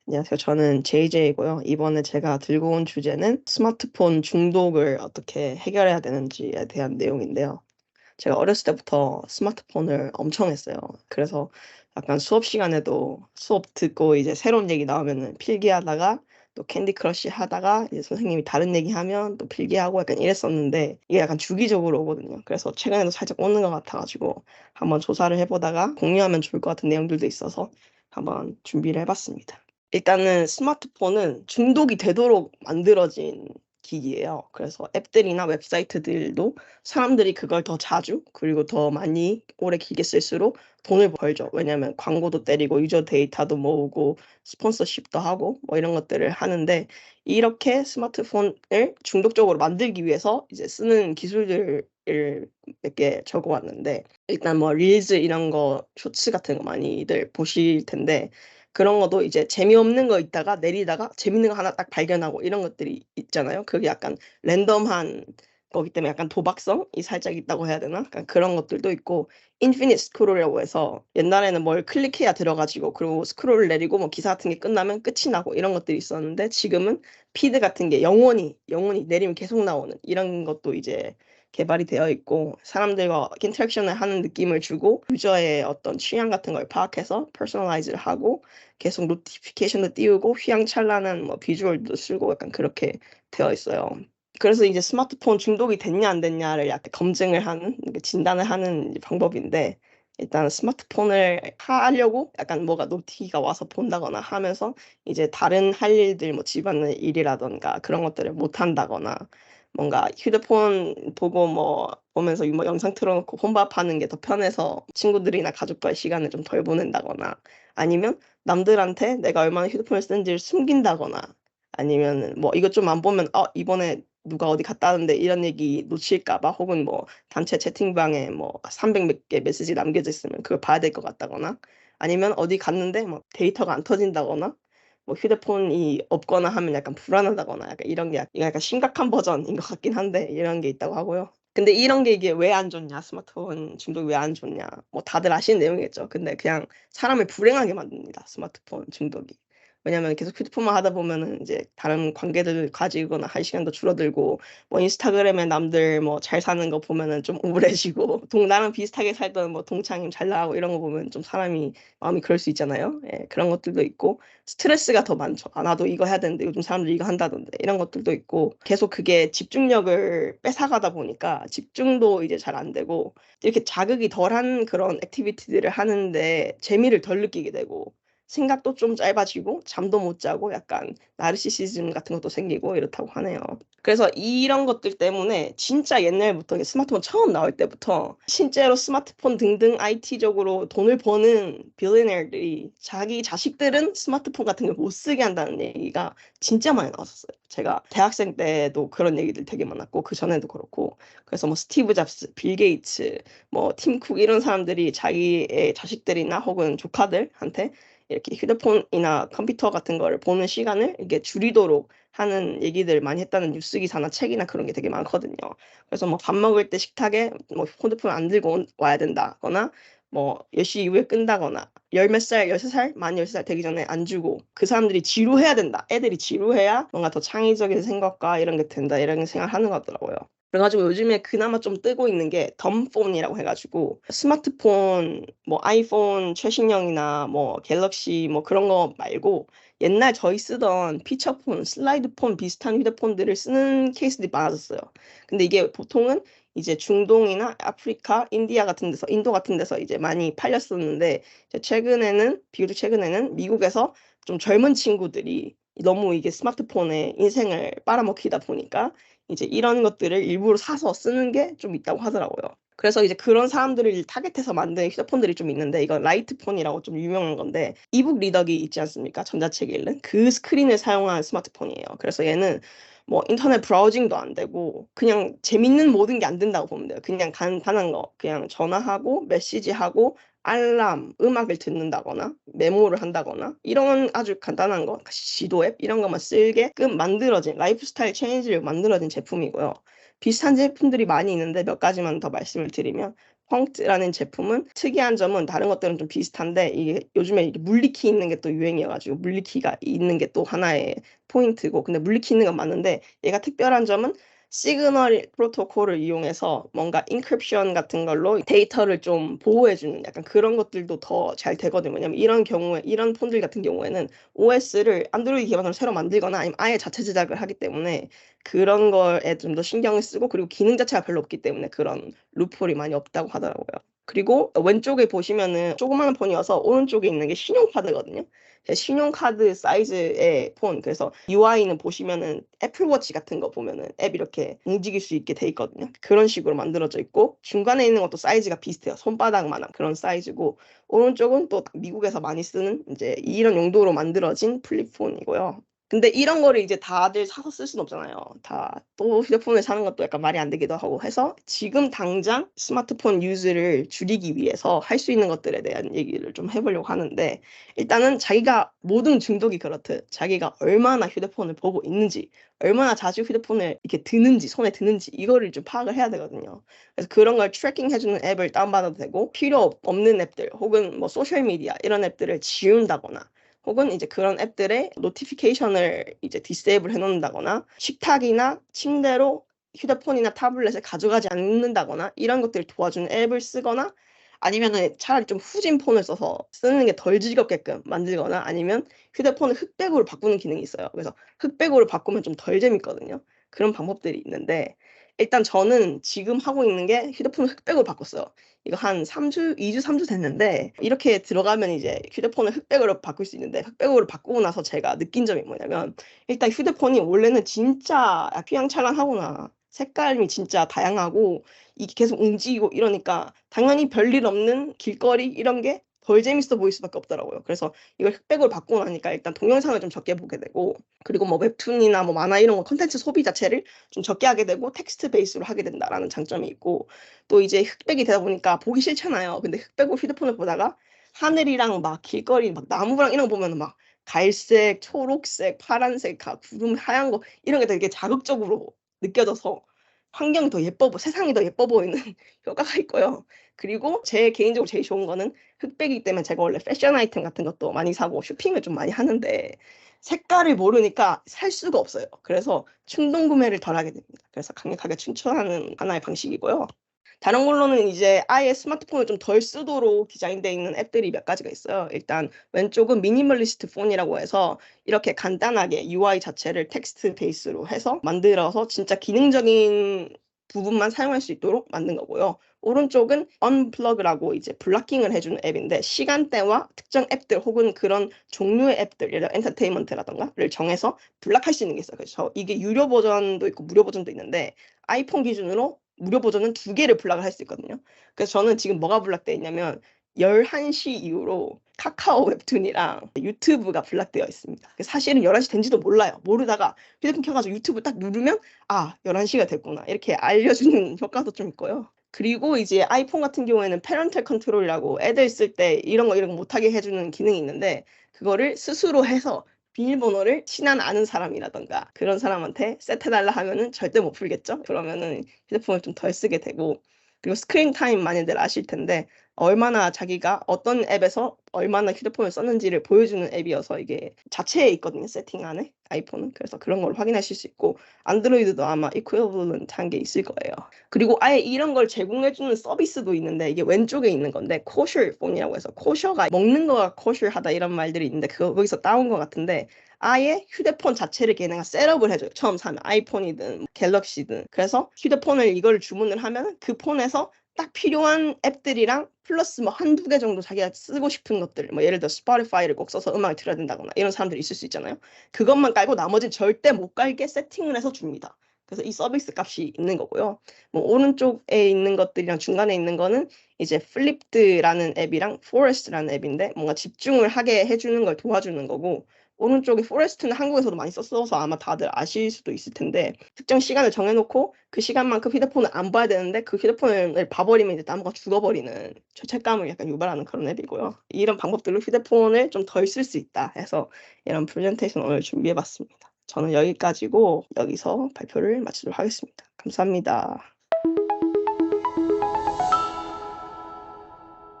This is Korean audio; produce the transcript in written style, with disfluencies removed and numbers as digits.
안녕하세요. 저는 JJ이고요. 이번에 제가 들고 온 주제는 스마트폰 중독을 어떻게 해결해야 되는지에 대한 내용인데요. 제가 어렸을 때부터 스마트폰을 엄청 했어요. 그래서 약간 수업 시간에도 수업 듣고 이제 새로운 얘기 나오면은 필기하다가 또 캔디 크러쉬 하다가 이제 선생님이 다른 얘기하면 또 필기하고 약간 이랬었는데 이게 약간 주기적으로 오거든요. 그래서 최근에도 살짝 오는 것 같아 가지고 한번 조사를 해 보다가 공유하면 좋을 것 같은 내용들도 있어서 한번 준비를 해 봤습니다. 일단은 스마트폰은 중독이 되도록 만들어진 기기예요. 그래서 앱들이나 웹사이트들도 사람들이 그걸 더 자주 그리고 더 많이 오래 길게 쓸수록 돈을 벌죠. 왜냐하면 광고도 때리고 유저 데이터도 모으고 스폰서십도 하고 뭐 이런 것들을 하는데 이렇게 스마트폰을 중독적으로 만들기 위해서 이제 쓰는 기술들을 몇 개 적어 왔는데 일단 뭐 릴즈 이런 거 쇼츠 같은 거 많이들 보실 텐데 그런 것도 이제 재미없는 거 있다가 내리다가 재밌는 거 하나 딱 발견하고 이런 것들이 있잖아요. 그게 약간 랜덤한 거기 때문에 약간 도박성이 살짝 있다고 해야 되나? 약간 그런 것들도 있고 인피니트 스크롤이라고 해서 옛날에는 뭘 클릭해야 들어 가지고 그리고 스크롤을 내리고 뭐 기사 같은 게 끝나면 끝이 나고 이런 것들이 있었는데 지금은 피드 같은 게 영원히 내리면 계속 나오는 이런 것도 이제 개발이 되어 있고 사람들과 인터랙션을 하는 느낌을 주고 유저의 어떤 취향 같은 걸 파악해서 퍼스널라이즈를 하고 계속 노티피케이션도 띄우고 휘황찬란한 뭐 비주얼도 쓰고 약간 그렇게 되어 있어요. 그래서 이제 스마트폰 중독이 됐냐 안 됐냐를 약간 검증을 하는 진단을 하는 방법인데 일단 스마트폰을 하려고 약간 뭐가 노티가 와서 본다거나 하면서 이제 다른 할 일들 뭐 집안의 일이라든가 그런 것들을 못 한다거나 뭔가 휴대폰 보고 뭐 보면서 뭐 영상 틀어 놓고 혼밥하는 게 더 편해서 친구들이나 가족과의 시간을 좀 덜 보낸다거나 아니면 남들한테 내가 얼마나 휴대폰을 쓰는지를 숨긴다거나 아니면은 뭐 이것 좀 안 보면 '이번에 누가 어디 갔다 왔는데.' 이런 얘기 놓칠까 봐 혹은 뭐 단체 채팅방에 뭐 300 몇 개 메시지 남겨져 있으면 그걸 봐야 될 것 같다거나 아니면 어디 갔는데 뭐 데이터가 안 터진다거나 뭐 휴대폰이 없거나 하면 약간 불안하다거나 약간 이런 게 이거 약간 심각한 버전인 것 같긴 한데 이런 게 있다고 하고요. 근데 이런 게 이게 왜 안 좋냐, 스마트폰 중독이 왜 안 좋냐 뭐 다들 아시는 내용이겠죠. 근데 그냥 사람을 불행하게 만듭니다, 스마트폰 중독이. 왜냐하면 계속 휴대폰만 하다 보면은 이제 다른 관계들을 가지거나 할 시간도 줄어들고 뭐 인스타그램에 남들 뭐 잘 사는 거 보면은 좀 우울해지고 나랑 비슷하게 살던 뭐 동창이 잘 나가고 이런 거 보면 좀 사람이 마음이 그럴 수 있잖아요. 예 그런 것들도 있고 스트레스가 더 많죠. '아 나도 이거 해야 되는데 요즘 사람들이 이거 한다던데.' 이런 것들도 있고 계속 그게 집중력을 뺏어가다 보니까 집중도 이제 잘 안 되고 이렇게 자극이 덜한 그런 액티비티들을 하는데 재미를 덜 느끼게 되고 생각도 좀 짧아지고 잠도 못 자고 약간 나르시시즘 같은 것도 생기고 이렇다고 하네요. 그래서 이런 것들 때문에 진짜 옛날부터 이게 스마트폰 처음 나올 때부터 실제로 스마트폰 등등 IT적으로 돈을 버는 billionaire들이 자기 자식들은 스마트폰 같은 걸 못 쓰게 한다는 얘기가 진짜 많이 나왔었어요. 제가 대학생 때도 그런 얘기들 되게 많았고 그전에도 그렇고 그래서 뭐 스티브 잡스, 빌 게이츠, 뭐 팀 쿡 이런 사람들이 자기의 자식들이나 혹은 조카들한테 이렇게 휴대폰이나 컴퓨터 같은 거를 보는 시간을 이게 줄이도록 하는 얘기들 많이 했다는 뉴스 기사나 책이나 그런 게 되게 많거든요. 그래서 뭐 밥 먹을 때 식탁에 뭐 핸드폰 안 들고 와야 된다거나 뭐 10시 이후에 끈다거나 열 몇 살 13 살 만 13살 되기 전에 안 주고 그 사람들이 지루해야 된다. 애들이 지루해야 뭔가 더 창의적인 생각과 이런 게 된다. 이런 생각을 하는 것 같더라고요. 그래 가지고 요즘에 그나마 좀 뜨고 있는 게 덤폰이라고 해 가지고 스마트폰 뭐 아이폰 최신형이나 뭐 갤럭시 뭐 그런 거 말고 옛날 저희 쓰던 피처폰, 슬라이드폰 비슷한 휴대폰들을 쓰는 케이스들이 많아졌어요. 근데 이게 보통은 이제 중동이나 아프리카, 인디아 같은 데서 인도 같은 데서 이제 많이 팔렸었는데 이제 최근에는 비교적 최근에는 미국에서 좀 젊은 친구들이 너무 이게 스마트폰에 인생을 빨아먹히다 보니까 이제 이런 것들을 일부러 사서 쓰는 게 좀 있다고 하더라고요. 그래서 이제 그런 사람들을 타겟해서 만든 휴대폰들이 좀 있는데 이건 라이트폰이라고 좀 유명한 건데 이북 리더기 있지 않습니까? 전자책 읽는 그 스크린을 사용한 스마트폰이에요. 그래서 얘는 뭐 인터넷 브라우징도 안 되고 그냥 재밌는 모든 게 안 된다고 보면 돼요. 그냥 간단한 거 그냥 전화하고 메시지하고 알람, 음악을 듣는다거나 메모를 한다거나 이런 아주 간단한 거 지도 앱 이런 것만 쓰게끔 만들어진 라이프 스타일 체인지를 만들어진 제품이고요. 비슷한 제품들이 많이 있는데 몇 가지만 더 말씀을 드리면 펑트라는 제품은 특이한 점은 다른 것들은 좀 비슷한데 이게 요즘에 이게 물리키 있는 게 또 유행이어가지고 물리키가 있는 게 또 하나의 포인트고, 근데 물리키 있는 건 맞는데 얘가 특별한 점은 시그널 프로토콜을 이용해서 뭔가 인크립션 같은 걸로 데이터를 좀 보호해주는 약간 그런 것들도 더 잘 되거든요. 왜냐면 이런 경우에 이런 폰들 같은 경우에는 OS를 안드로이드 기반으로 새로 만들거나 아니면 아예 자체 제작을 하기 때문에 그런 거에 좀 더 신경을 쓰고, 그리고 기능 자체가 별로 없기 때문에 그런 루폴이 많이 없다고 하더라고요. 그리고 왼쪽에 보시면은 조그마한 폰이어서 오른쪽에 있는 게 신용카드거든요. 신용카드 사이즈의 폰. 그래서 UI는 보시면은 애플워치 같은 거 보면은 앱 이렇게 움직일 수 있게 돼 있거든요. 그런 식으로 만들어져 있고, 중간에 있는 것도 사이즈가 비슷해요. 손바닥만한 그런 사이즈고, 오른쪽은 또 미국에서 많이 쓰는 이제 이런 용도로 만들어진 플립폰이고요. 근데 이런 거를 이제 다들 사서 쓸 수는 없잖아요. 다 또 휴대폰을 사는 것도 약간 말이 안 되기도 하고 해서 지금 당장 스마트폰 유즈를 줄이기 위해서 할 수 있는 것들에 대한 얘기를 좀 해보려고 하는데, 일단은 자기가 모든 중독이 그렇듯 자기가 얼마나 휴대폰을 보고 있는지, 얼마나 자주 휴대폰을 이렇게 드는지, 손에 드는지 이거를 좀 파악을 해야 되거든요. 그래서 그런 걸 트래킹 해주는 앱을 다운받아도 되고, 필요 없는 앱들 혹은 뭐 소셜미디어 이런 앱들을 지운다거나, 혹은 이제 그런 앱들의 노티피케이션을 이제 디세이블 해놓는다거나, 식탁이나 침대로 휴대폰이나 타블렛을 가져가지 않는다거나 이런 것들을 도와주는 앱을 쓰거나, 아니면은 차라리 좀 후진 폰을 써서 쓰는 게 덜 즐겁게끔 만들거나, 아니면 휴대폰을 흑백으로 바꾸는 기능이 있어요. 그래서 흑백으로 바꾸면 좀 덜 재밌거든요. 그런 방법들이 있는데, 일단 저는 지금 하고 있는 게 휴대폰을 흑백으로 바꿨어요. 이거 한 3주, 2주, 3주 됐는데, 이렇게 들어가면 이제 휴대폰을 흑백으로 바꿀 수 있는데, 흑백으로 바꾸고 나서 제가 느낀 점이 뭐냐면, 일단 휴대폰이 원래는 진짜 휘황찬란하구나. 색감이 진짜 다양하고, 이게 계속 움직이고 이러니까, 당연히 별일 없는 길거리 이런 게 덜 재밌어 보일 수밖에 없더라고요. 그래서 이걸 흑백으로 바꾸고 나니까 일단 동영상을 좀 적게 보게 되고, 그리고 뭐 웹툰이나 뭐 만화 이런 거 콘텐츠 소비 자체를 좀 적게 하게 되고, 텍스트 베이스로 하게 된다라는 장점이 있고, 또 이제 흑백이 되다 보니까 보기 싫잖아요. 근데 흑백으로 휴대폰을 보다가 하늘이랑 막 길거리 막 나무랑 이런 거 보면 막 갈색, 초록색, 파란색, 구름 하얀 거 이런 게 되게 자극적으로 느껴져서 환경이 더 예뻐 세상이 더 예뻐 보이는 효과가 있고요. 그리고 제 개인적으로 제일 좋은 거는 흑백이기 때문에 제가 원래 패션 아이템 같은 것도 많이 사고 쇼핑을 좀 많이 하는데, 색깔을 모르니까 살 수가 없어요. 그래서 충동 구매를 덜 하게 됩니다. 그래서 강력하게 추천하는 하나의 방식이고요. 다른 걸로는 이제 아예 스마트폰을 좀 덜 쓰도록 디자인되어 있는 앱들이 몇 가지가 있어요. 일단 왼쪽은 미니멀리스트 폰이라고 해서 이렇게 간단하게 UI 자체를 텍스트 베이스로 해서 만들어서 진짜 기능적인 부분만 사용할 수 있도록 만든 거고요. 오른쪽은 언플러그라고 이제 블락킹을 해주는 앱인데, 시간대와 특정 앱들 혹은 그런 종류의 앱들, 예를 들어 엔터테인먼트라던가를 정해서 블락할 수 있는 게 있어요. 그래서 이게 유료 버전도 있고 무료 버전도 있는데, 아이폰 기준으로 무료 버전은 2개를 블락을 할 수 있거든요. 그래서 저는 지금 뭐가 블락되어 있냐면 11시 이후로 카카오 웹툰이랑 유튜브가 블락되어 있습니다. 사실은 11시 된지도 몰라요. 모르다가 휴대폰 켜가지고 유튜브 딱 누르면 11시가 됐구나. 이렇게 알려주는 효과도 좀 있고요. 그리고 이제 아이폰 같은 경우에는 페런탈 컨트롤이라고 애들 쓸 때 이런 거 못하게 해주는 기능이 있는데, 그거를 스스로 해서 비밀번호를 친한 아는 사람이라던가 그런 사람한테 세트해달라 하면은 절대 못 풀겠죠? 그러면은 휴대폰을 좀 덜 쓰게 되고, 그리고 스크린 타임 많이들 아실 텐데, 얼마나 자기가 어떤 앱에서 얼마나 휴대폰을 썼는지를 보여주는 앱이어서 이게 자체에 있거든요, 세팅 안에 아이폰은. 그래서 그런 걸 확인하실 수 있고, 안드로이드도 아마 이퀄리런트 한 게 있을 거예요. 그리고 아예 이런 걸 제공해주는 서비스도 있는데, 이게 왼쪽에 있는 건데 코셔 폰이라고 해서, 코셔가 먹는 거가 코셔하다 이런 말들이 있는데 거기서 따온 것 같은데, 아예 휴대폰 자체를 걔네가 셋업을 해줘요. 처음 사면 아이폰이든 갤럭시든. 그래서 휴대폰을 이걸 주문을 하면 그 폰에서 딱 필요한 앱들이랑 플러스 뭐 한두 개 정도 자기가 쓰고 싶은 것들, 뭐 예를 들어 스포티파이를 꼭 써서 음악을 들어야 된다거나 이런 사람들이 있을 수 있잖아요. 그것만 깔고 나머지는 절대 못 깔게 세팅을 해서 줍니다. 그래서 이 서비스 값이 있는 거고요. 뭐 오른쪽에 있는 것들이랑 중간에 있는 거는 이제 플립드라는 앱이랑 포레스트라는 앱인데, 뭔가 집중을 하게 해주는 걸 도와주는 거고, 오른쪽에 포레스트는 한국에서도 많이 썼어서 아마 다들 아실 수도 있을 텐데, 특정 시간을 정해놓고 그 시간만큼 휴대폰을 안 봐야 되는데 그 휴대폰을 봐버리면 이제 나무가 죽어버리는 죄책감을 약간 유발하는 그런 앱이고요. 이런 방법들로 휴대폰을 좀 덜 쓸 수 있다 해서 이런 프레젠테이션 오늘 준비해봤습니다. 저는 여기까지고 여기서 발표를 마치도록 하겠습니다. 감사합니다.